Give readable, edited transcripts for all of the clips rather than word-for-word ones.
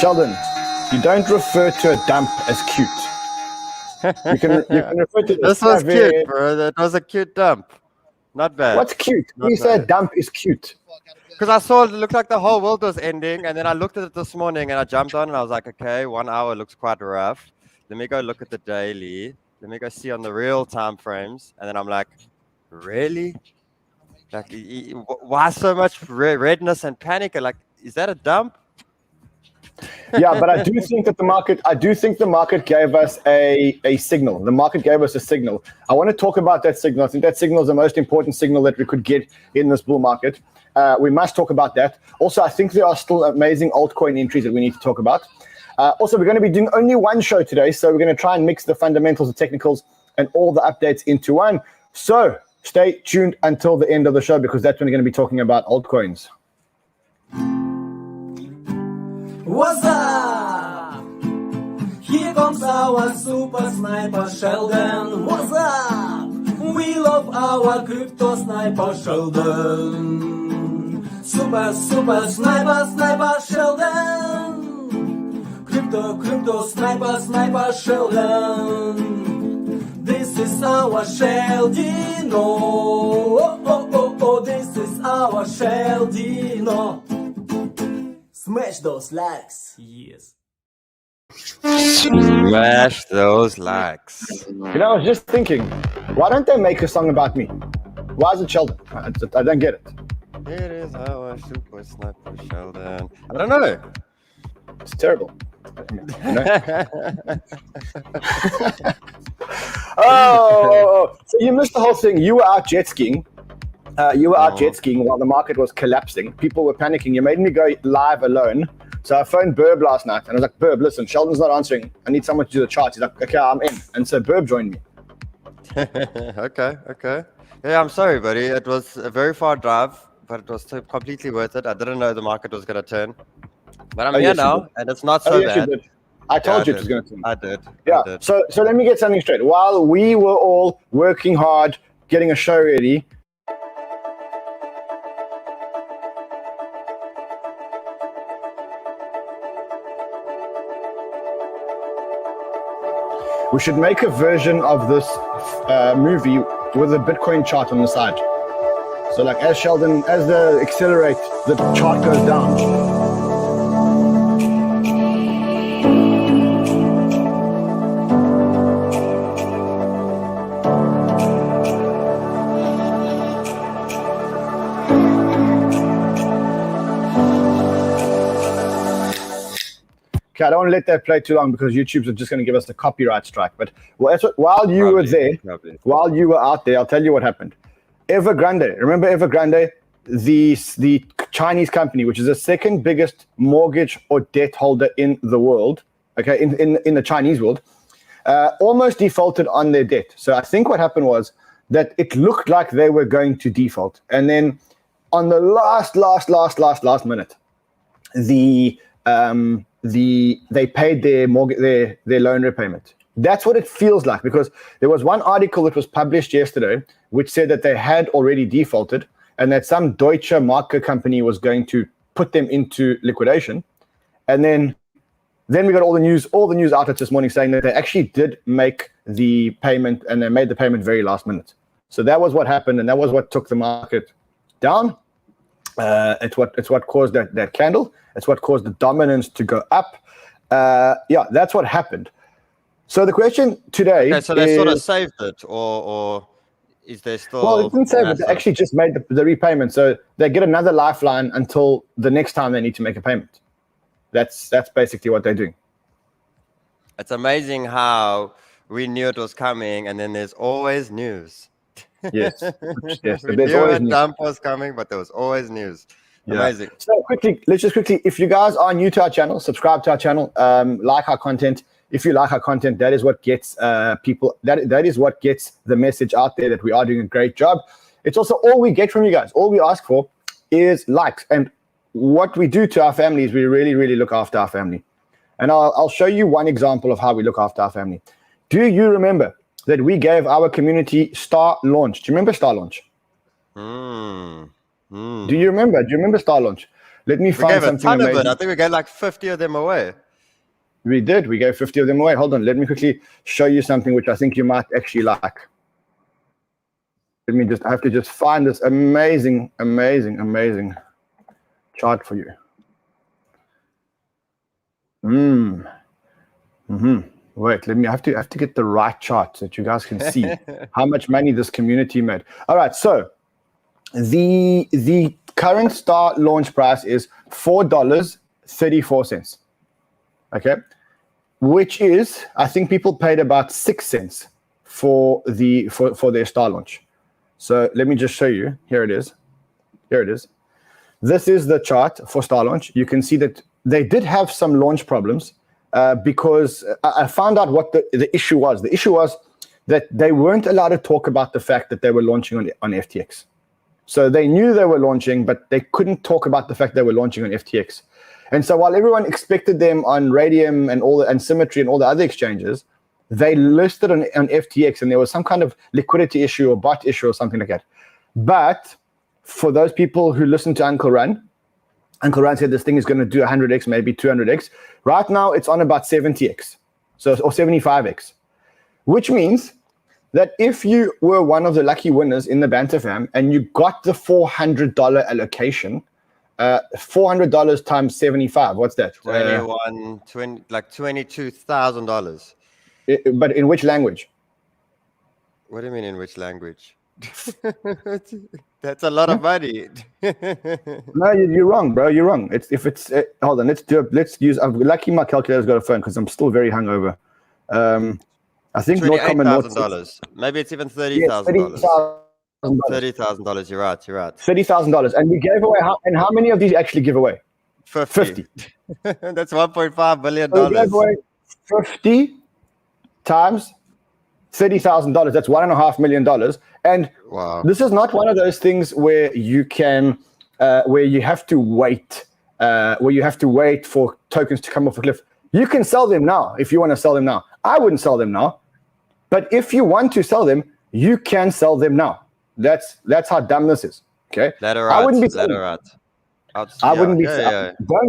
Sheldon, you don't refer to a dump as cute. You can refer to This was cute, bro. That was a cute dump. Not bad. What's cute? Not You say a bad. dump is cute. Because I saw it looked like the whole world was ending, and then I looked at it this morning, and I jumped on, and I was like, okay, 1 hour looks quite rough. Let me go look at the daily. Let me go see on the real time frames, and then I'm like, really? Like, why so much redness and panic? Like, is that a dump? Yeah, but I do think the market gave us a signal. The market gave us a signal. I want to talk about that signal. I think that signal is the most important signal that we could get in this bull market. We must talk about that. Also, I think there are still amazing altcoin entries that we need to talk about. Also, we're going to be doing only one show today, so we're going to try and mix the fundamentals, the technicals, and all the updates into one. So stay tuned until the end of the show, because that's when we're going to be talking about altcoins. What's up? Here comes our super sniper Sheldon. What's up? We love our crypto sniper Sheldon. Super sniper Sheldon. Crypto sniper Sheldon. This is our Sheldino. Oh, this is our Sheldino. Smash those likes. Yes. Smash those likes. You know, I was just thinking, why don't they make a song about me? Why is it Sheldon? I don't get it. It is our super sniper Sheldon. I don't know. It's terrible. You know? Oh, so you missed the whole thing. You were out jet skiing. Out jet skiing while the market was collapsing. People were panicking. You made me go live alone. So I phoned Burb last night and I was like, Burb, listen, Sheldon's not answering. I need someone to do the charts. He's like, okay, I'm in. And so Burb joined me. Okay. Yeah, I'm sorry, buddy. It was a very far drive, but it was completely worth it. I didn't know the market was going to turn. But I'm here now, and it's not so bad. You did. I told you it was going to turn. I did. Yeah. So let me get something straight. While we were all working hard, getting a show ready, we should make a version of this movie with a Bitcoin chart on the side. So like as the accelerate, the chart goes down. Okay, I don't want to let that play too long because YouTube's are just going to give us a copyright strike. But while you were out there, I'll tell you what happened. Evergrande, remember Evergrande? The Chinese company, which is the second biggest mortgage or debt holder in the world, okay, in the Chinese world, almost defaulted on their debt. So I think what happened was that it looked like they were going to default. And then on the last minute, they paid their mortgage, their loan repayment. That's what it feels like, because there was one article that was published yesterday which said that they had already defaulted and that some Deutsche Marke company was going to put them into liquidation. And then we got all the news outlets this morning saying that they actually did make the payment, and they made the payment very last minute. So that was what happened, and that was what took the market down. It's what caused that candle. It's what caused the dominance to go up. Yeah, that's what happened. So the question today is... so they sort of saved it, or is there still... Well, it didn't save it. They actually just made the repayment. So they get another lifeline until the next time they need to make a payment. That's basically what they're doing. It's amazing how we knew it was coming, and then there's always news. Yes. We knew a dump was coming, but there was always news. Yeah. Amazing. So let's just quickly, if you guys are new to our channel, subscribe to our channel, like our content. If you like our content, that is what gets people, that is what gets the message out there that we are doing a great job. It's also all we get from you guys. All we ask for is likes. And what we do to our family is we really, really look after our family. And I'll show you one example of how we look after our family. Do you remember that we gave our community Star Launch? Do you remember Star Launch? Do you remember Star Launch? Let me We find gave a something ton of amazing. it. I think we gave like 50 of them away. We did. We gave 50 of them away. Hold on. Let me quickly show you something which I think you might actually like. I have to just find this amazing chart for you. Wait, I have to get the right chart so that you guys can see how much money this community made. All right, so the current Star launch price is $4.34. Okay, which is, I think people paid about 6 cents for their Star launch. So let me just show you. Here it is. This is the chart for Star launch. You can see that they did have some launch problems because I found out what the issue was. The issue was that they weren't allowed to talk about the fact that they were launching on FTX. So they knew they were launching, but they couldn't talk about the fact they were launching on FTX. And so while everyone expected them on Radium and Symmetry and all the other exchanges, they listed on FTX, and there was some kind of liquidity issue or bot issue or something like that. But for those people who listened to Uncle Ran said this thing is going to do 100x, maybe 200x. Right now, it's on about 70x, or 75x, which means that if you were one of the lucky winners in the Banter fam and you got the $400 allocation, $400 times 75, what's that? $22,000. But in which language? What do you mean in which language? That's a lot of money. No, you're wrong, bro. You're wrong. Hold on. Let's use. I'm lucky my calculator's got a phone because I'm still very hungover. I think $28,000. Maybe it's even $30,000. $30,000. You're right. $30,000, and we gave away how many of these actually give away? 50. That's $1.5 billion. So we gave away 50 times $30,000. That's $1.5 million. And wow, this is not one of those things where you can, where you have to wait, for tokens to come off a cliff. You can sell them now if you want to sell them now. I wouldn't sell them now, but if you want to sell them, you can sell them now. That's how dumb this is. Okay, I wouldn't be selling. I wouldn't be. Don't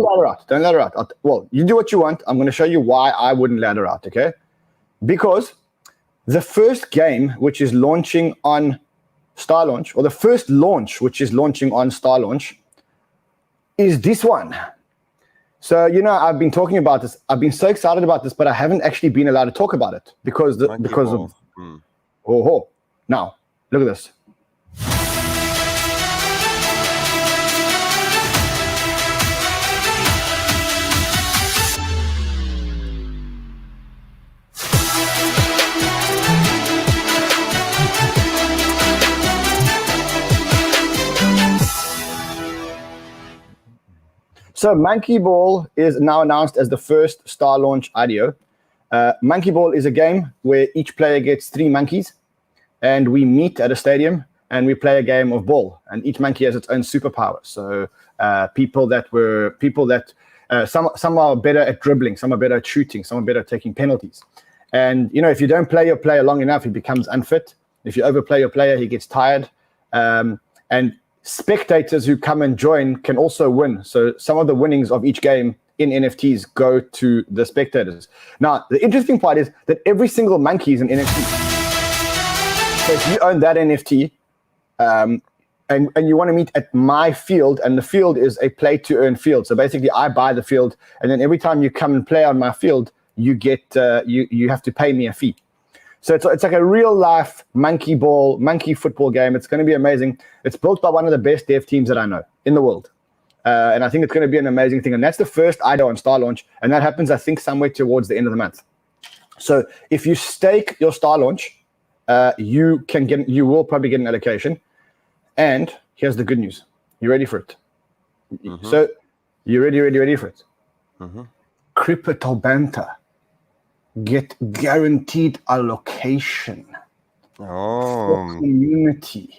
ladder out. Well, you do what you want. I'm going to show you why I wouldn't ladder out. Okay, because the first game which is launching on Star Launch, or the first launch which is launching on Star Launch, is this one. So, I've been talking about this. I've been so excited about this, but I haven't actually been allowed to talk about it because of. Now, look at this. So Monkey Ball is now announced as the first Star Launch IDO. Monkey Ball is a game where each player gets 3 monkeys, and we meet at a stadium and we play a game of ball. And each monkey has its own superpower. So some are better at dribbling, some are better at shooting, some are better at taking penalties. And if you don't play your player long enough, he becomes unfit. If you overplay your player, he gets tired. And spectators who come and join can also win. So some of the winnings of each game in NFTs go to the spectators. Now, the interesting part is that every single monkey is an NFT. So if you own that NFT and you want to meet at my field, and the field is a play-to-earn field. So basically, I buy the field, and then every time you come and play on my field, you get you have to pay me a fee. So it's like a real-life monkey football game. It's going to be amazing. It's built by one of the best dev teams that I know in the world. And I think it's going to be an amazing thing. And that's the first IDO on Star Launch. And that happens, I think, somewhere towards the end of the month. So if you stake your Star Launch, you will probably get an allocation. And here's the good news. You ready for it? Mm-hmm. So you ready for it? Mm-hmm. Crypto Banter. Get guaranteed allocation. For community.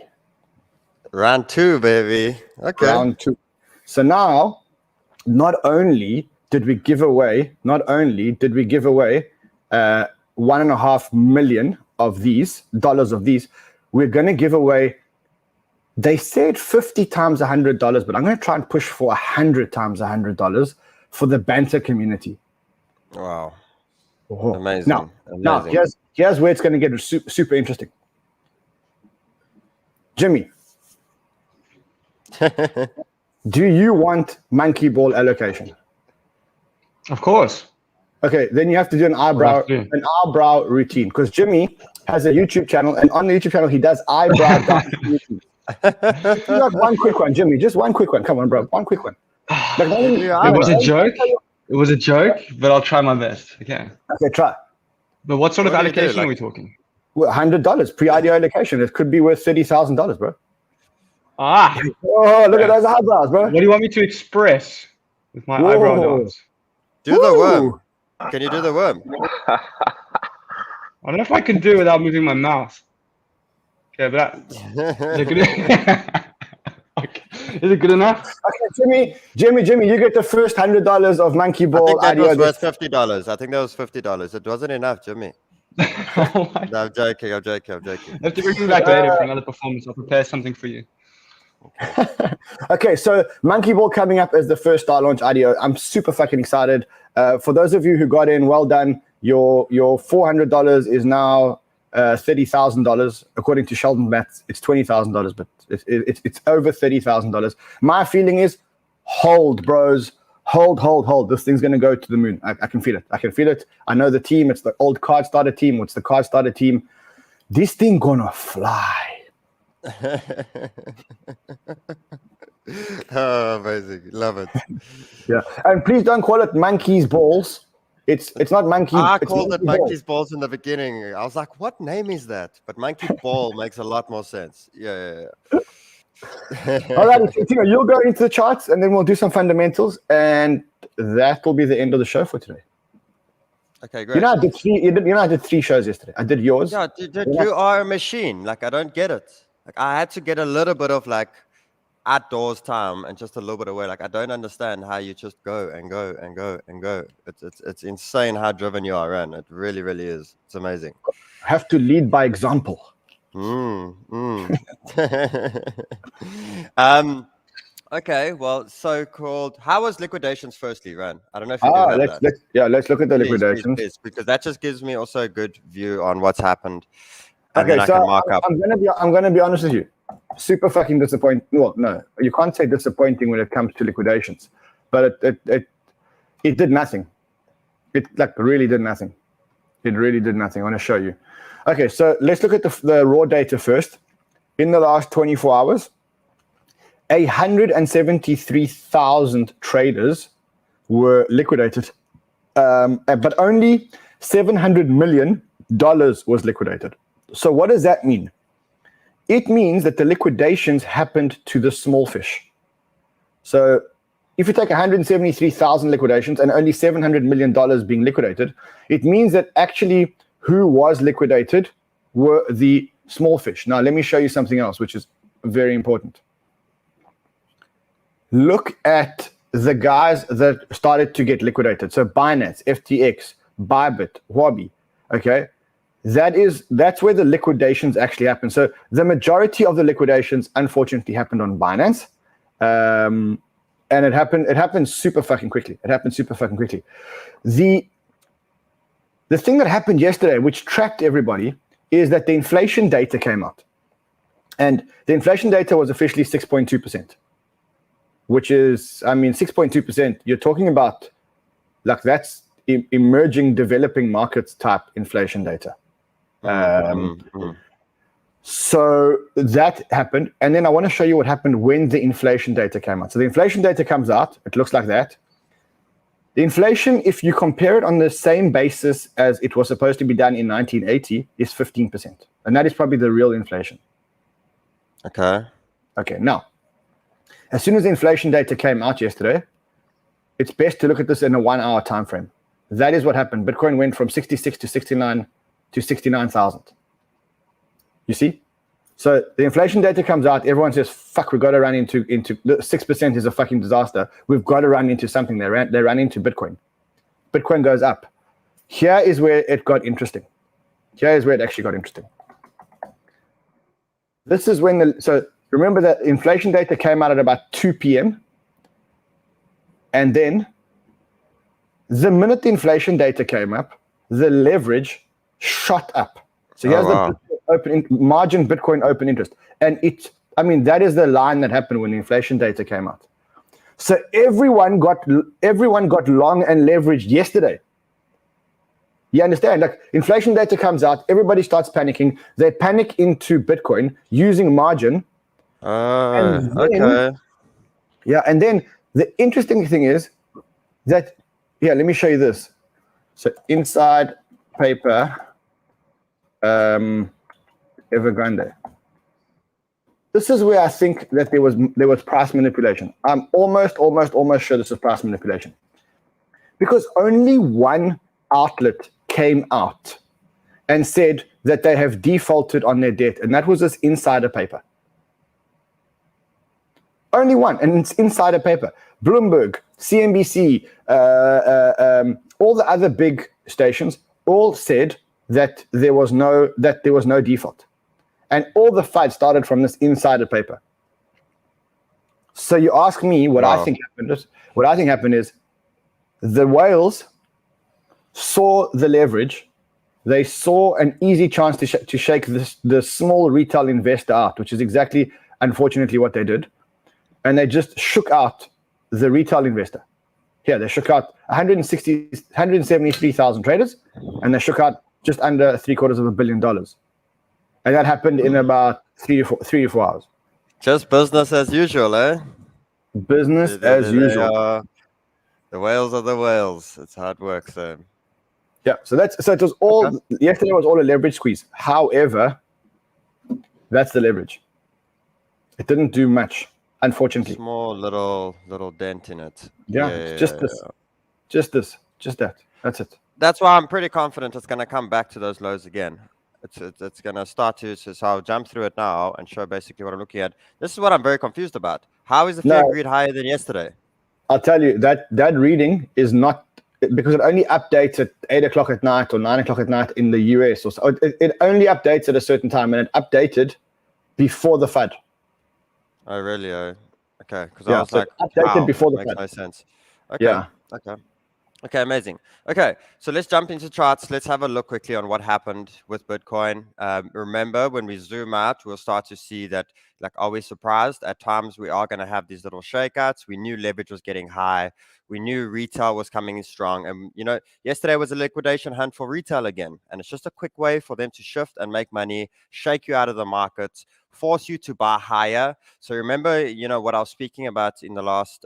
Round 2, baby. Okay. Round 2. So now, not only did we give away $1.5 million of these, we're going to give away They said 50 times $100, but I'm going to try and push for 100 times $100 for the Banter community. Wow. Oh. Amazing. Now here's where it's going to get super interesting. Jimmy, do you want monkey ball allocation? Of course. Okay, then you have to do an eyebrow routine, because Jimmy has a YouTube channel, and on the YouTube channel he does eyebrow routine. One quick one, Jimmy. Just one quick one. Come on, bro. One quick one. It was a joke. It was a joke, but I'll try my best. Okay. Okay, try. But what sort of allocation are we talking? Well, $100 pre-IDO allocation. It could be worth $30,000, bro. Ah. Oh, look at those eyebrows, bro. What do you want me to express with my eyebrow dance? Do the worm. Can you do the worm? I don't know if I can do it without moving my mouth. Okay, but is it good? Okay. Is it good enough? Okay, Jimmy, you get the first $100 of monkey ball. I think that was worth $50. I think that was $50. It wasn't enough, Jimmy. Oh my No, I'm joking. I have to bring you back later for another performance. I'll prepare something for you. Okay, so monkey ball coming up as the first star launch IDO. I'm super fucking excited. For those of you who got in, well done. Your $400 is now $30,000. According to Sheldon Maths, it's $20,000, but it's over $30,000. My feeling is hold, bros. Hold. This thing's going to go to the moon. I can feel it. I know the team. It's the old card starter team. It's the card starter team. This thing gonna fly. Oh, amazing. Love it. Yeah. And please don't call it monkey's balls. It's not monkey. I called it monkey's balls in the beginning. I was like, what name is that? But monkey ball makes a lot more sense. Yeah. All right, Tino, you'll go into the charts and then we'll do some fundamentals, and that will be the end of the show for today. Okay, great. You know, I did three shows yesterday. I did yours. Yeah, you are a machine. Like, I don't get it. Like, I had to get a little bit of like outdoors time and just a little bit away. Like, I don't understand how you just go and go and go and go. It's insane how driven you are, Ran. It really, really is. It's amazing. I have to lead by example. Okay, well, so-called. How was liquidations firstly, Ran? I don't know if you let's look at the liquidations. Please, because that just gives me also a good view on what's happened. And Okay, then I so can mark up. I'm gonna be honest with you. Super fucking disappointing. Well, no, you can't say disappointing when it comes to liquidations, but it did nothing. It really did nothing. It really did nothing. I want to show you. Okay, so let's look at the raw data first. In the last 24 hours, 173,000 traders were liquidated, but only $700 million was liquidated. So what does that mean? It means that the liquidations happened to the small fish. So if you take 173,000 liquidations and only $700 million being liquidated, it means that actually who was liquidated were the small fish. Now, let me show you something else, which is very important. Look at the guys that started to get liquidated. So Binance, FTX, Bybit, Huobi, okay? That's where the liquidations actually happen. So the majority of the liquidations, unfortunately, happened on Binance. And it happened super fucking quickly. The thing that happened yesterday, which tracked everybody, is that the inflation data came out. And the inflation data was officially 6.2%, which is, 6.2%, you're talking about, like, that's emerging developing markets type inflation data. So that happened. And then I want to show you what happened when the inflation data came out. So the inflation data comes out. It looks like that. The inflation, if you compare it on the same basis as it was supposed to be done in 1980, is 15%. And that is probably the real inflation. Okay, now, as soon as the inflation data came out yesterday, it's best to look at this in a 1 hour time frame. That is what happened. Bitcoin went from 66 to 69 to 69,000. You see? So the inflation data comes out. Everyone says, fuck, we've got to run into 6% is a fucking disaster. We've got to run into something. They ran into Bitcoin. Bitcoin goes up. Here is where it got interesting. Here is where it actually got interesting. This is when so remember that inflation data came out at about 2 p.m. And then the minute the inflation data came up, the leverage shot up. So here's the margin Bitcoin open interest. And that is the line that happened when the inflation data came out. So everyone got long and leveraged yesterday. You understand? Like, inflation data comes out, everybody starts panicking. They panic into Bitcoin using margin. Okay. Yeah, and then the interesting thing is that, let me show you this. So inside paper, Evergrande. This is where I think that there was price manipulation. I'm almost sure this is price manipulation, because only one outlet came out and said that they have defaulted on their debt, and that was this insider paper. Only one, and it's insider paper. Bloomberg, CNBC, all the other big stations all said that there was no default, and all the fight started from this insider paper. So you ask me what I think happened. What I think happened is the whales saw the leverage. They saw an easy chance to shake the small retail investor out, which is exactly, unfortunately, what they did. And they just shook out the retail investor. Yeah, they shook out 173,000 traders, and they shook out just under $750 million. And that happened in about 3 to 4 hours. Just business as usual, eh? Business as usual. The whales are the whales. It's hard work, so. Yeah, so it was all, yesterday was all a leverage squeeze. However, that's the leverage. It didn't do much, unfortunately. Small little dent in it. Just that. That's it. That's why I'm pretty confident it's going to come back to those lows again. It's going to start to, so I'll jump through it now and show basically what I'm looking at. This is what I'm very confused about. How is the fear greed higher than yesterday? I'll tell you, that reading is not, because it only updates at 8 o'clock at night or 9 o'clock at night in the US. Or so. It only updates at a certain time, and it updated before the FUD. Oh, really? Okay. Because I was so like, updated before the makes FUD. no sense. Okay. Yeah. Okay, amazing. Okay, so let's jump into charts. Let's have a look quickly on what happened with Bitcoin. Remember, when we zoom out, we'll start to see that, like, are we surprised? At times, we are going to have these little shakeouts. We knew leverage was getting high. We knew retail was coming in strong. And, yesterday was a liquidation hunt for retail again. And it's just a quick way for them to shift and make money, shake you out of the markets, force you to buy higher. So remember, what I was speaking about in the last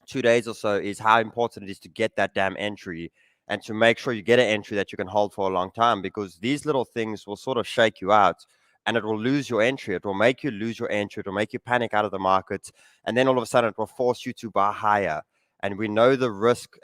2 days or so is how important it is to get that damn entry and to make sure you get an entry that you can hold for a long time, because these little things will sort of shake you out and it will lose your entry. It will make you lose your entry. It will make you panic out of the market. And then all of a sudden it will force you to buy higher. And we know the risk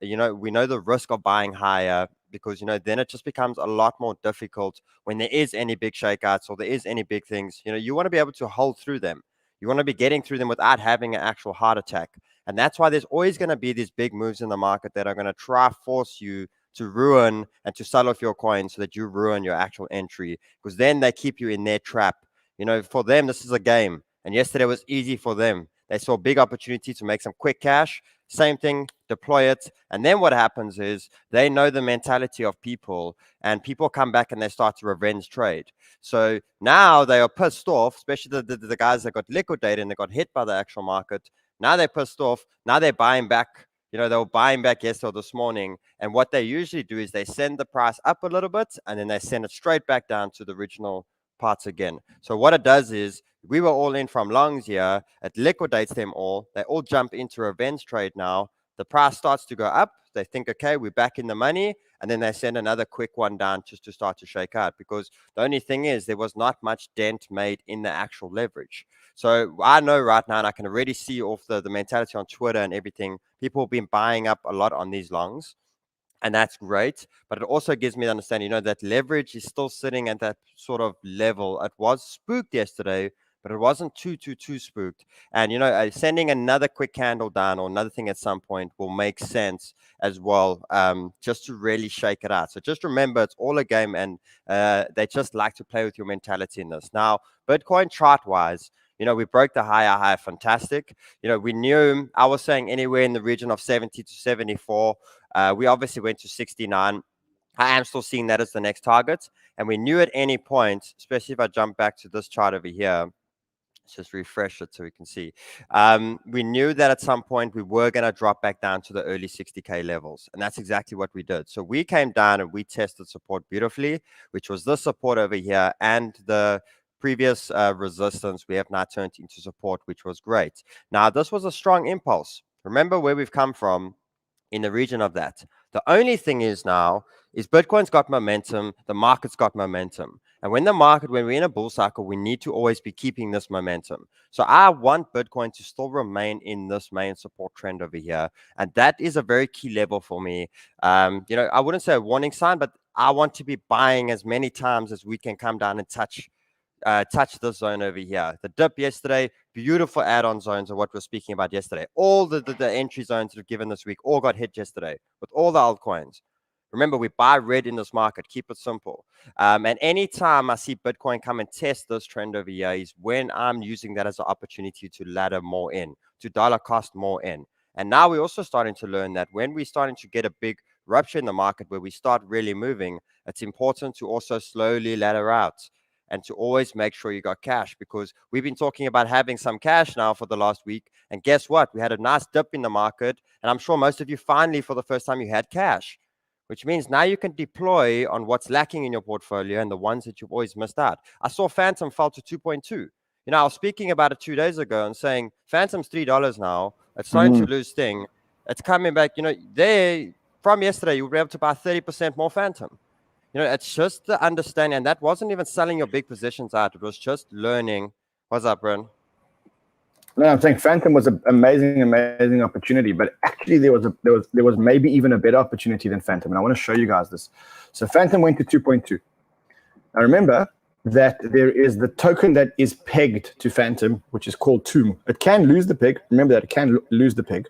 we know the risk of buying higher, because, then it just becomes a lot more difficult when there is any big shakeouts or there is any big things. You want to be able to hold through them. You want to be getting through them without having an actual heart attack. And that's why there's always going to be these big moves in the market that are going to try force you to ruin and to sell off your coin so that you ruin your actual entry, because then they keep you in their trap. For them, this is a game. And yesterday was easy for them. They saw a big opportunity to make some quick cash. Same thing, deploy it. And then what happens is they know the mentality of people, and people come back and they start to revenge trade. So now they are pissed off, especially the guys that got liquidated and they got hit by the actual market. Now they're pissed off. Now they're buying back. They were buying back yesterday or this morning. And what they usually do is they send the price up a little bit and then they send it straight back down to the original parts again. So what it does is, we were all in from longs here. It liquidates them all. They all jump into revenge trade now. The price starts to go up. They think, okay, we're back in the money. And then they send another quick one down just to start to shake out, because the only thing is there was not much dent made in the actual leverage. So I know right now, and I can already see off the mentality on Twitter and everything, people have been buying up a lot on these longs. And that's great. But it also gives me the understanding, that leverage is still sitting at that sort of level. It was spooked yesterday, but it wasn't too spooked. And sending another quick candle down or another thing at some point will make sense as well, just to really shake it out. So just remember, it's all a game, and they just like to play with your mentality in this. Now, Bitcoin chart wise, we broke the higher, fantastic. We knew, I was saying anywhere in the region of 70 to 74. We obviously went to 69. I am still seeing that as the next target. And we knew at any point, especially if I jump back to this chart over here, let's just refresh it so we can see. We knew that at some point we were going to drop back down to the early 60K levels. And that's exactly what we did. So we came down and we tested support beautifully, which was this support over here and the previous resistance we have now turned into support, which was great. Now, this was a strong impulse. Remember where we've come from in the region of that. The only thing is now is Bitcoin's got momentum, the market's got momentum. And when we're in a bull cycle, we need to always be keeping this momentum. So I want Bitcoin to still remain in this main support trend over here. And that is a very key level for me. I wouldn't say a warning sign, but I want to be buying as many times as we can come down and touch this zone over here. The dip yesterday, beautiful add-on zones of what we're speaking about yesterday. All the entry zones that are given this week all got hit yesterday with all the altcoins. Remember, we buy red in this market. Keep it simple. And anytime I see Bitcoin come and test this trend over here is when I'm using that as an opportunity to ladder more in, to dollar cost more in. And now we're also starting to learn that when we're starting to get a big rupture in the market where we start really moving, it's important to also slowly ladder out and to always make sure you got cash, because we've been talking about having some cash now for the last week. And guess what? We had a nice dip in the market. And I'm sure most of you finally, for the first time, you had cash, which means now you can deploy on what's lacking in your portfolio and the ones that you've always missed out. I saw Phantom fall to 2.2. I was speaking about it 2 days ago and saying Phantom's $3 now. It's starting to lose sting. It's coming back. There from yesterday, you were able to buy 30% more Phantom. It's just the understanding, and that wasn't even selling your big positions out. It was just learning. What's up, Bryn? No, I'm saying Phantom was an amazing opportunity, but actually there was maybe even a better opportunity than Phantom, and I want to show you guys this. So Phantom went to 2.2. Now remember that there is the token that is pegged to Phantom, which is called Tomb. It can lose the peg. Remember that it can lose the peg.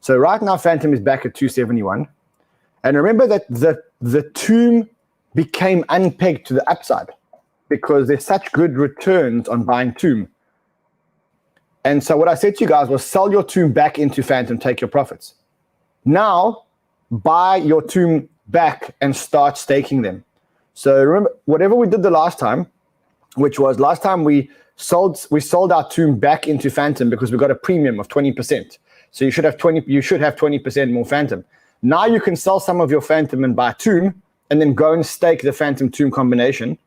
So right now Phantom is back at 271, and remember that the Tomb became unpegged to the upside because there's such good returns on buying Tomb. And so what I said to you guys was sell your Tomb back into Phantom, take your profits. Now, buy your Tomb back and start staking them. So remember, whatever we did the last time, which was last time we sold our Tomb back into Phantom because we got a premium of 20%. So you should have 20% more Phantom. Now you can sell some of your Phantom and buy Tomb, and then go and stake the Phantom Tomb combination,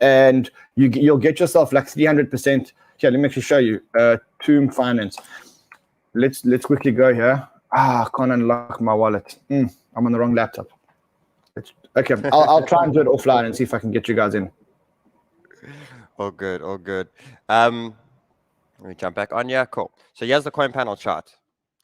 and you'll get yourself like 300%. Here, let me actually show you. Tomb Finance. Let's quickly go here. I can't unlock my wallet. I'm on the wrong laptop. Okay, I'll try and do it offline and see if I can get you guys in. All good. Let me jump back on. Yeah, cool. So here's the coin panel chart.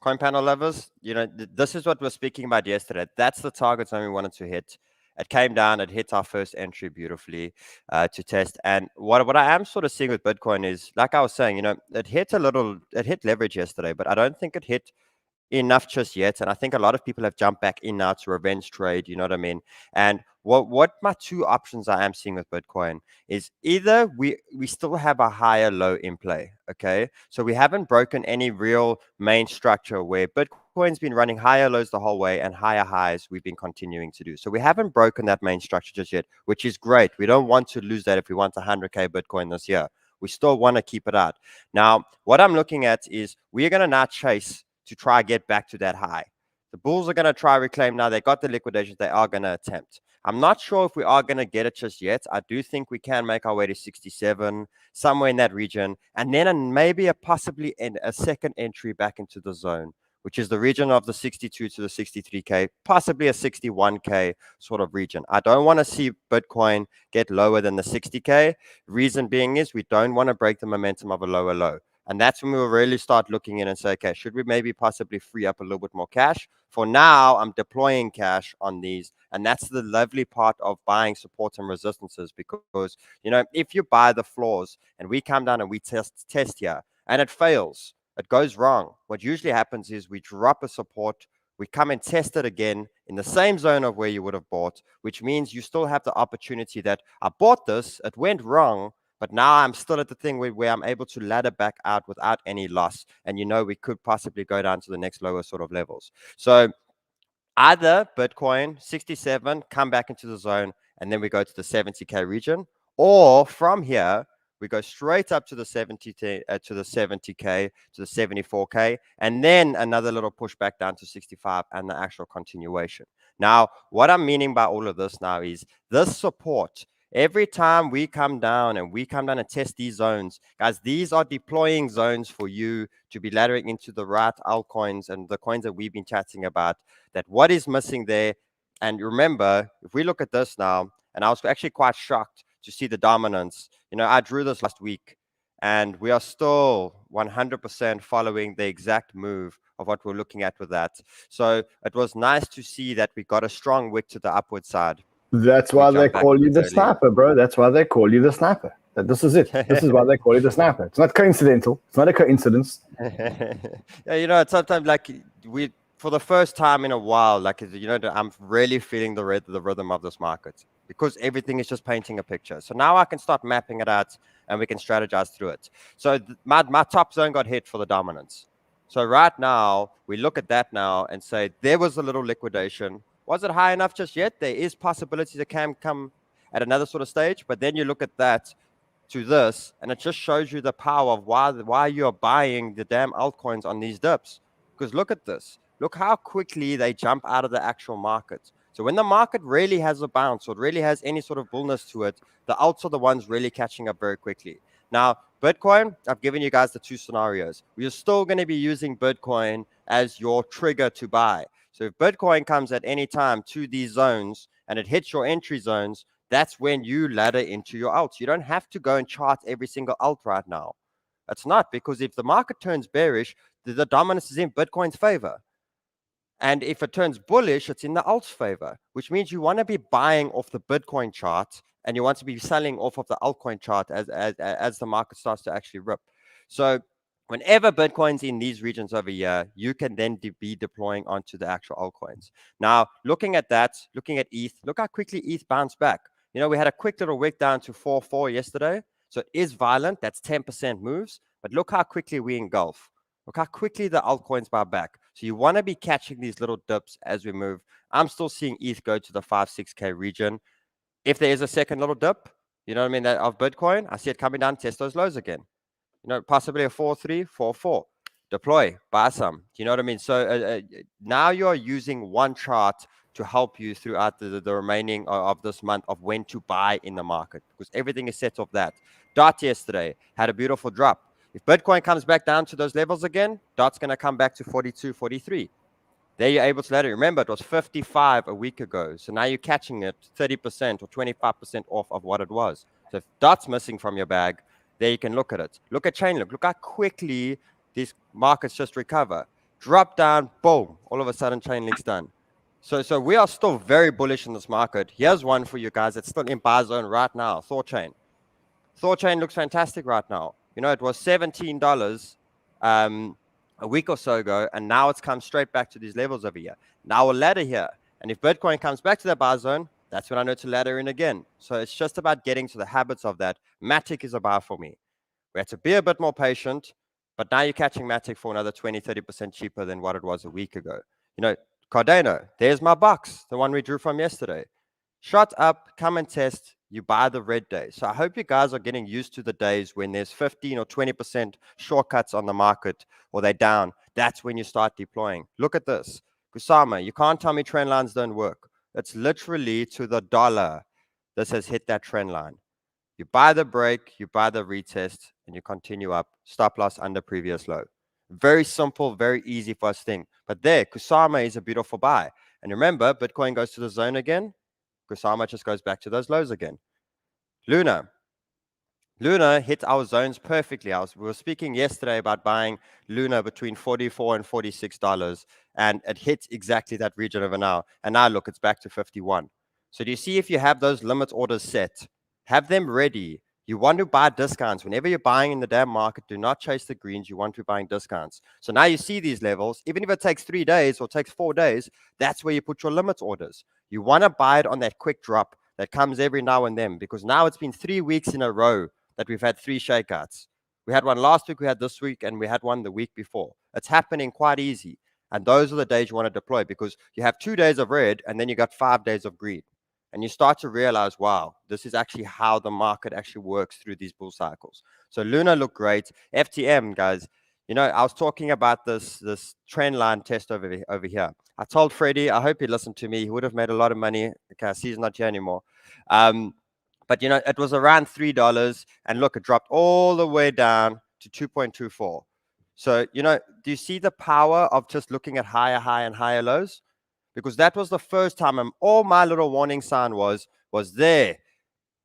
Coin panel lovers, this is what we're speaking about yesterday. That's the target zone we wanted to hit. It came down, it hit our first entry beautifully to test. And what I am sort of seeing with Bitcoin is, like I was saying, it hit leverage yesterday, but I don't think it hit enough just yet. And I think a lot of people have jumped back in now to revenge trade, you know what I mean? And what my two options I am seeing with Bitcoin is either we still have a higher low in play, okay? So we haven't broken any real main structure where Bitcoin's been running higher lows the whole way and higher highs we've been continuing to do. So we haven't broken that main structure just yet, which is great. We don't want to lose that if we want 100K Bitcoin this year. We still want to keep it out. Now, what I'm looking at is we're going to now chase to try get back to that high. The bulls are going to try reclaim now. They got the liquidations. They are going to attempt. I'm not sure if we are going to get it just yet. I do think we can make our way to 67, somewhere in that region, and then maybe possibly a second entry back into the zone, which is the region of the 62 to the 63K, possibly a 61K sort of region. I don't want to see Bitcoin get lower than the 60K. Reason being is we don't want to break the momentum of a lower low. And that's when we will really start looking in and say, okay, should we maybe possibly free up a little bit more cash? For now, I'm deploying cash on these. And that's the lovely part of buying supports and resistances, because, if you buy the floors and we come down and we test here and it fails, it goes wrong. What usually happens is we drop a support, we come and test it again in the same zone of where you would have bought, which means you still have the opportunity that I bought this, it went wrong, but now I'm still at the thing where I'm able to ladder back out without any loss. And we could possibly go down to the next lower sort of levels. So either Bitcoin 67, come back into the zone, and then we go to the 70K region, or from here, we go straight up to the 70K, to the 74K, and then another little push back down to 65 and the actual continuation. Now, what I'm meaning by all of this now is this support. Every time we come down and test these zones, guys, these are deploying zones for you to be laddering into the right altcoins and the coins that we've been chatting about. That what is missing there. And remember, if we look at this now, and I was actually quite shocked to see the dominance. I drew this last week, and we are still 100% following the exact move of what we're looking at with that. So it was nice to see that we got a strong wick to the upward side. That's why they call you the sniper, bro. That's why they call you the sniper. This is it. This is why they call you the sniper. It's not coincidental. It's not a coincidence. Yeah, it's sometimes like for the first time in a while, I'm really feeling the rhythm of this market, because everything is just painting a picture. So now I can start mapping it out and we can strategize through it. So my top zone got hit for the dominance. So right now, we look at that now and say, there was a little liquidation. Was it high enough just yet? There is possibility that can come at another sort of stage, but then you look at that to this, and it just shows you the power of why you're buying the damn altcoins on these dips. Because look at this. Look how quickly they jump out of the actual market. So when the market really has a bounce or really has any sort of bullness to it, the alts are the ones really catching up very quickly. Now, Bitcoin, I've given you guys the two scenarios. We're still going to be using Bitcoin as your trigger to buy. So if Bitcoin comes at any time to these zones and it hits your entry zones, that's when you ladder into your alts. You don't have to go and chart every single alt right now. It's not, because if the market turns bearish, the dominance is in Bitcoin's favor. And if it turns bullish, it's in the alt's favor, which means you want to be buying off the Bitcoin chart and you want to be selling off of the altcoin chart as the market starts to actually rip. So whenever Bitcoin's in these regions over here, you can then be deploying onto the actual altcoins. Now, looking at that, looking at ETH, look how quickly ETH bounced back. We had a quick little wick down to 4.4 yesterday. So it is violent. That's 10% moves. But look how quickly we engulf. Look how quickly the altcoins buy back. So you want to be catching these little dips as we move. I'm still seeing ETH go to the 5-6K region. If there is a second little dip, of Bitcoin, I see it coming down, test those lows again. Possibly a 4.3, 4.4. Deploy, buy some. Do you know what I mean? So now you're using one chart to help you throughout the remaining of this month of when to buy in the market, because everything is set off that. DOT yesterday had a beautiful drop. If Bitcoin comes back down to those levels again, DOT's going to come back to 42, 43. There you're able to ladder. Remember, it was 55 a week ago. So now you're catching it 30% or 25% off of what it was. So if DOT's missing from your bag, there you can look at it. Look at Chainlink. Look how quickly these markets just recover. Drop down, boom. All of a sudden, Chainlink's done. So we are still very bullish in this market. Here's one for you guys. It's still in buy zone right now. Thorchain. Thorchain looks fantastic right now. It was $17 a week or so ago, and now it's come straight back to these levels over here. Now we'll ladder here. And if Bitcoin comes back to the buy zone, that's when I know to ladder in again. So it's just about getting to the habits of that. Matic is a buy for me. We have to be a bit more patient, but now you're catching Matic for another 20, 30% cheaper than what it was a week ago. Cardano, there's my box, the one we drew from yesterday. Shot up, come and test, you buy the red day. So I hope you guys are getting used to the days when there's 15 or 20% shortcuts on the market or they're down. That's when you start deploying. Look at this. Kusama, you can't tell me trend lines don't work. It's literally to the dollar. This has hit that trend line. You buy the break, you buy the retest, and you continue up. Stop loss under previous low. Very simple, very easy for us to think. But there, Kusama is a beautiful buy. And remember, Bitcoin goes to the zone again. Kusama just goes back to those lows again. Luna. Luna hit our zones perfectly. We were speaking yesterday about buying Luna between $44 and $46, and it hit exactly that region over now. And now look, it's back to 51. So do you see, if you have those limit orders set, have them ready. You want to buy discounts. Whenever you're buying in the damn market, do not chase the greens. You want to be buying discounts. So now you see these levels, even if it takes 3 days or takes 4 days, that's where you put your limit orders. You want to buy it on that quick drop that comes every now and then, because now it's been 3 weeks in a row that we've had 3 shakeouts. We had one last week, we had this week, and we had one the week before. It's happening quite easy. And those are the days you want to deploy, because you have 2 days of red and then you got 5 days of green. And you start to realize, wow, this is actually how the market actually works through these bull cycles. So Luna looked great. FTM, guys, you know, I was talking about this trend line test over here. I told Freddie, I hope he listened to me. He would have made a lot of money. Okay, I see he's not here anymore. But, you know, it was around $3. And look, it dropped all the way down to 2.24. So, you know, do you see the power of just looking at higher high and higher lows? Because that was the first time all my little warning sign was there.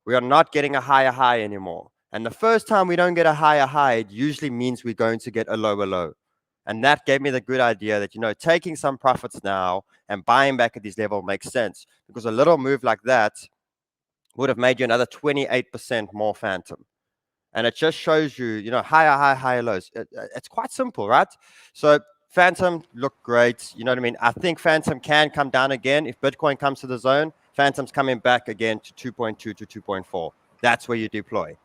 We are not getting a higher high anymore. And the first time we don't get a higher high, it usually means we're going to get a lower low. And that gave me the good idea that, you know, taking some profits now and buying back at this level makes sense, because a little move like that would have made you another 28% more phantom. And it just shows you, you know, higher high, higher lows. It's quite simple, right? So Phantom looked great. You know what I mean? I think Phantom can come down again. If Bitcoin comes to the zone, Phantom's coming back again to 2.2 to 2.4. That's where you deploy.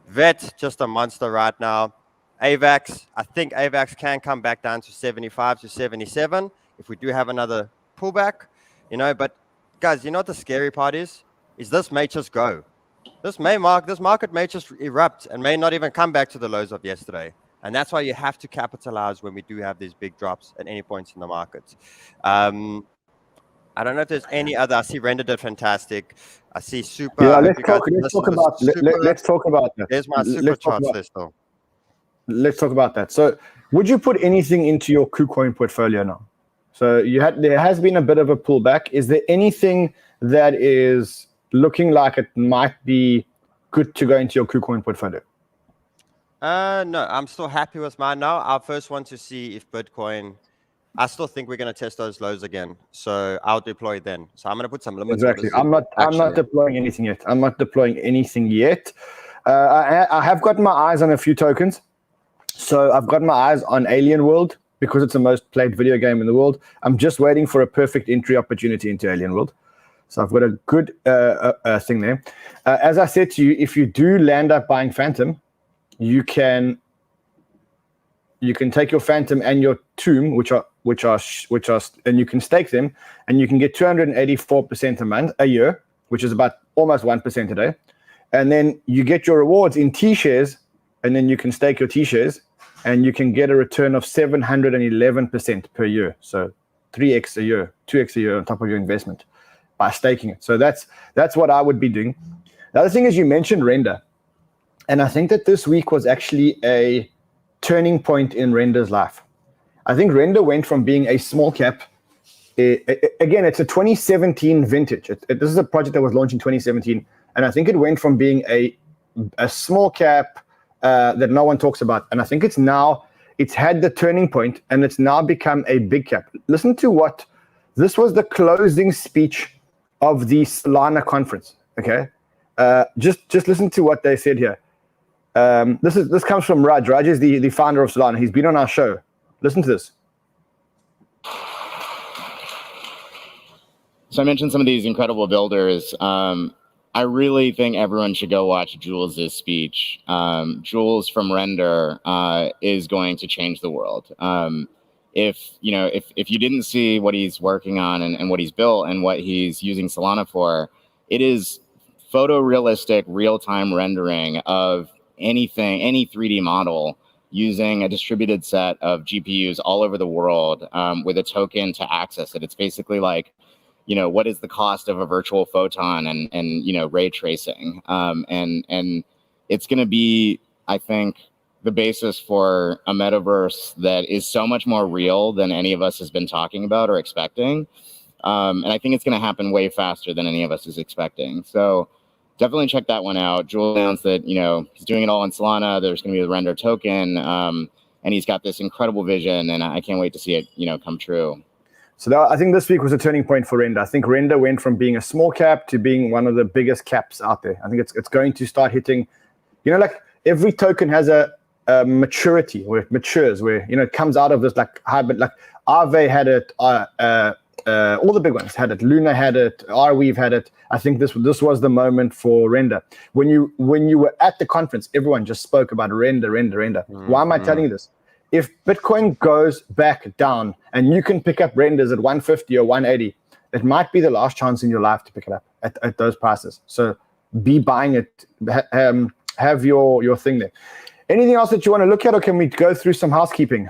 VET, just a monster right now. AVAX, I think AVAX can come back down to 75 to 77 if we do have another pullback, you know. But guys, you know what the scary part is this may just go. This market may just erupt and may not even come back to the lows of yesterday. And that's why you have to capitalize when we do have these big drops at any points in the market. I don't know if there's any other. I see Render did fantastic. I see Super. Yeah, let's talk about that. There's my Super charts list though. Let's talk about that. So would you put anything into your KuCoin portfolio now? So there has been a bit of a pullback. Is there anything that is looking like it might be good to go into your KuCoin portfolio? No, I'm still happy with mine now. I first want to see if Bitcoin, I still think we're going to test those lows again. So I'll deploy then. So I'm going to put some limits. Exactly. I'm not deploying anything yet. I have got my eyes on a few tokens. So I've got my eyes on Alien World because it's the most played video game in the world. I'm just waiting for a perfect entry opportunity into Alien World. So I've got a good thing there. As I said to you, if you do land up buying Phantom, you can take your Phantom and your Tomb, which are, and you can stake them, and you can get 284% a year, which is about almost 1% a day. And then you get your rewards in T-shares, and then you can stake your T-shares, and you can get a return of 711% per year. So 3x a year, 2x a year on top of your investment by staking it. So that's what I would be doing. The other thing is, you mentioned Render. And I think that this week was actually a turning point in Render's life. I think Render went from being a small cap. Again, it's a 2017 vintage. This is a project that was launched in 2017. And I think it went from being a small cap that no one talks about. And I think it's had the turning point, and it's now become a big cap. Listen to this was the closing speech of the Solana conference, okay? Just listen to what they said here. This comes from Raj. Raj is the founder of Solana. He's been on our show. Listen to this. So I mentioned some of these incredible builders. I really think everyone should go watch Jules' speech. Jules from Render is going to change the world. If you didn't see what he's working on and what he's built and what he's using Solana for, it is photorealistic real-time rendering of anything, any 3D model using a distributed set of GPUs all over the world with a token to access it. It's basically like, what is the cost of a virtual photon and ray tracing. And it's going to be, I think, the basis for a metaverse that is so much more real than any of us has been talking about or expecting. And I think it's going to happen way faster than any of us is expecting. So definitely check that one out. Jules announced that, he's doing it all in Solana. There's going to be the render token. And he's got this incredible vision, and I can't wait to see it, come true. So I think this week was a turning point for Render. I think Render went from being a small cap to being one of the biggest caps out there. I think it's going to start hitting, like every token has a maturity where it matures, where, it comes out of this like hybrid, like Aave had it, all the big ones had it, Luna had it, Arweave had it. I think this was the moment for Render. When you were at the conference, everyone just spoke about Render. Why am I telling you this? If Bitcoin goes back down and you can pick up renders at 150 or 180, it might be the last chance in your life to pick it up at those prices. So be buying it, have your thing there. Anything else that you want to look at, or can we go through some housekeeping?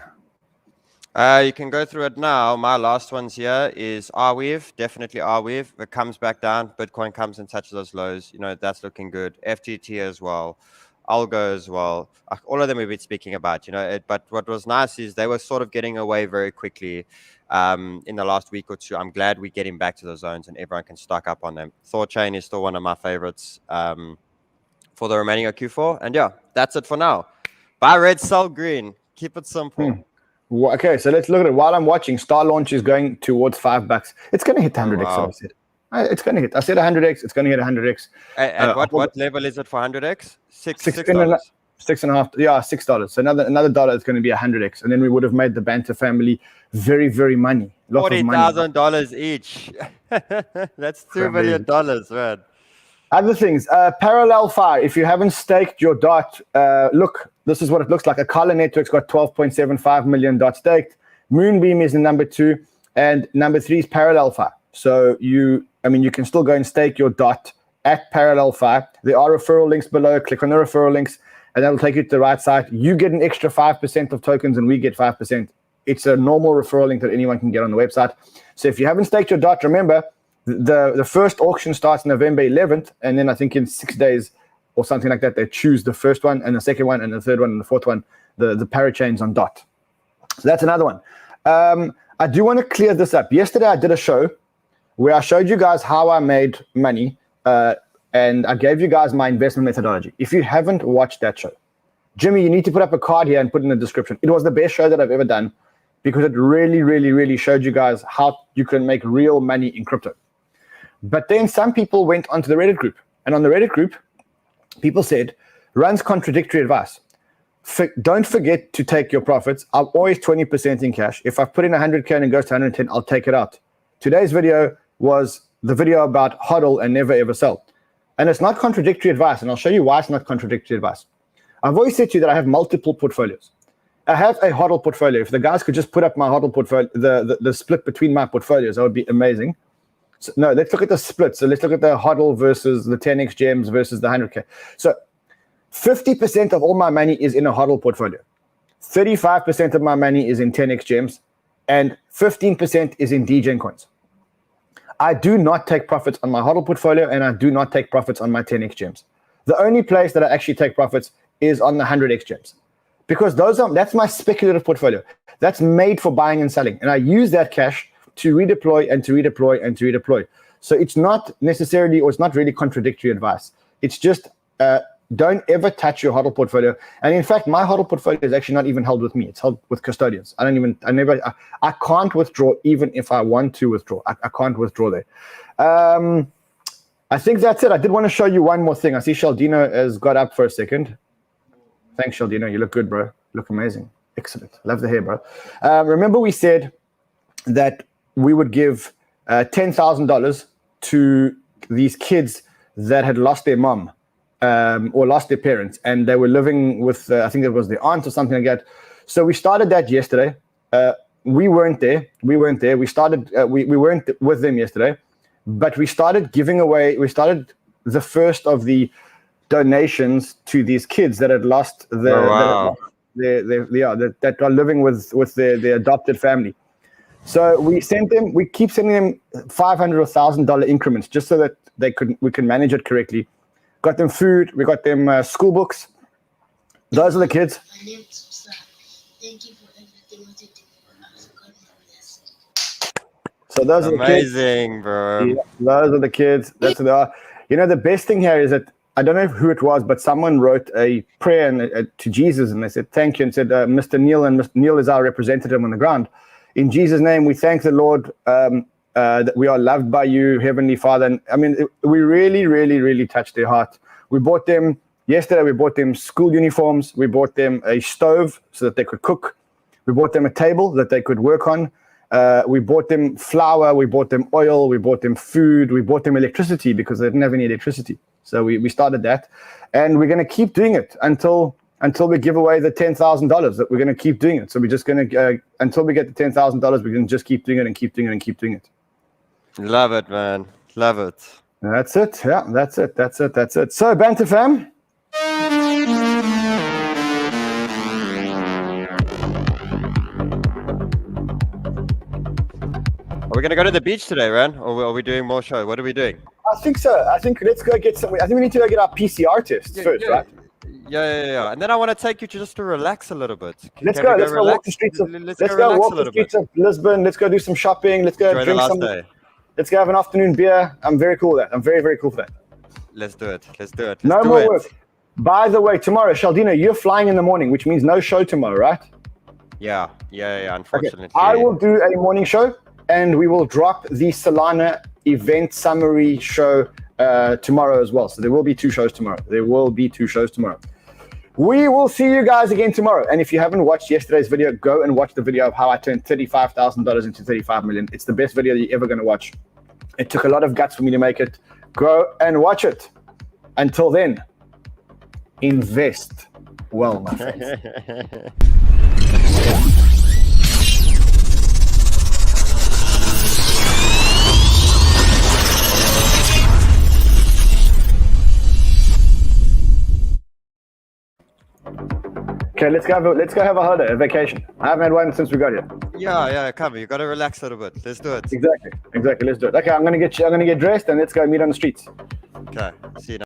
You can go through it now. My last ones here is Arweave, definitely Arweave. If it comes back down, Bitcoin comes and touches those lows. That's looking good. FTT as well. Algo as well. All of them we've been speaking about, but what was nice is they were sort of getting away very quickly in the last week or two. I'm glad we're getting back to those zones and everyone can stock up on them. Thorchain is still one of my favorites for the remaining of Q4. And yeah, that's it for now. Buy red, sell green. Keep it simple. Okay, so let's look at it. While I'm watching, Star Launch is going towards $5. It's going to hit 100x, wow. I said. It's going to hit. I said 100x. It's going to hit 100x. At what level is it for 100x? $6. $6.5. Yeah, $6. So another dollar is going to be 100x, and then we would have made the Banter family very, very money. $40,000 each. That's $2 million, man. Other things, Parallel Fire. If you haven't staked your DOT, look, this is what it looks like. Akala Network's got 12.75 million DOT staked. Moonbeam is the number 2, and number 3 is Parallel Fire. So you can still go and stake your DOT at Parallel Fire. There are referral links below. Click on the referral links, and that'll take you to the right side. You get an extra 5% of tokens, and we get 5%. It's a normal referral link that anyone can get on the website. So if you haven't staked your DOT, remember, the first auction starts November 11th, and then I think in 6 days or something like that, they choose the first one and the second one and the third one and the fourth one, the parachains on DOT. So that's another one. I do want to clear this up. Yesterday I did a show where I showed you guys how I made money, and I gave you guys my investment methodology. If you haven't watched that show, Jimmy, you need to put up a card here and put in the description. It was the best show that I've ever done because it really, really, really showed you guys how you can make real money in crypto. But then some people went onto the Reddit group, and on the Reddit group, people said, runs contradictory advice. Don't forget to take your profits. I'm always 20% in cash. If I put in 100K and it goes to 110, I'll take it out. Today's video was the video about hodl and never ever sell. And it's not contradictory advice, and I'll show you why it's not contradictory advice. I've always said to you that I have multiple portfolios. I have a hodl portfolio. If the guys could just put up my hodl portfolio, the split between my portfolios, that would be amazing. So, no, let's look at the split. So let's look at the hodl versus the 10x gems versus the 100K. So 50% of all my money is in a hodl portfolio. 35% of my money is in 10x gems, and 15% is in Degen coins. I do not take profits on my hodl portfolio, and I do not take profits on my 10x gems. The only place that I actually take profits is on the 100x gems, because that's my speculative portfolio. That's made for buying and selling, and I use that cash to redeploy and to redeploy and to redeploy. So it's not necessarily, or it's not really contradictory advice. It's just don't ever touch your hodl portfolio. And in fact, my hodl portfolio is actually not even held with me. It's held with custodians. I can't withdraw even if I want to withdraw. I can't withdraw there. I think that's it. I did want to show you one more thing. I see Shaldino has got up for a second. Thanks, Shaldino. You look good, bro. You look amazing. Excellent. Love the hair, bro. Remember we said that we would give $10,000 to these kids that had lost their mom or lost their parents, and they were living with, I think it was their aunt or something like that. So we started that yesterday. We weren't there. We weren't with them yesterday, but we started giving away, we started the first of the donations to these kids that had lost that are living with their adopted family. So we keep sending them $500 or $1,000 increments just so that we can manage it correctly. Got them food, we got them school books. Those are the kids. Thank you for everything what you did for us. God bless. So those are the kids. Amazing, bro. Yeah, those are the kids. You know, the best thing here is that I don't know who it was, but someone wrote a prayer to Jesus, and they said thank you, and said Mr. Neil, and Mr. Neil is our representative on the ground. In Jesus' name, we thank the Lord that we are loved by you, Heavenly Father. And I mean, we really, really, really touched their heart. We bought them yesterday. We bought them school uniforms. We bought them a stove so that they could cook. We bought them a table that they could work on. We bought them flour, we bought them oil, we bought them food, we bought them electricity because they didn't have any electricity. So we started that, and we're going to keep doing it until we give away the $10,000. That we're going to keep doing it. So we're just going to until we get the $10,000, we're going to just keep doing it and keep doing it and keep doing it. Love it, man. Love it. That's it. Yeah, that's it. So Banter fam. Are we going to go to the beach today, Ran? Or are we doing more show? What are we doing? I think so. I think let's go get some. I think we need to go get our PCR tests first, right? Yeah. And then I want to take you just to relax a little bit. Let's go walk the streets of Lisbon. Let's go do some shopping. Let's go drink some. Let's go have an afternoon beer. I'm very cool with that. I'm very, very cool for that. Let's do it. No more work. By the way, tomorrow, Shaldino, you're flying in the morning, which means no show tomorrow, right? Yeah. Unfortunately. Okay. I will do a morning show, and we will drop the Solana event summary show tomorrow as well. So there will be 2 shows tomorrow. We will see you guys again tomorrow. And if you haven't watched yesterday's video, go and watch the video of how I turned $35,000 into 35 million. It's the best video you're ever going to watch. It took a lot of guts for me to make it. Go and watch it. Until then, invest well, my friends. Okay, let's go have a holiday, a vacation. I haven't had one since we got here. Yeah, come. You got to relax a little bit. Let's do it. Exactly. Let's do it. Okay, I'm gonna get dressed and let's go meet on the streets. Okay. See you now.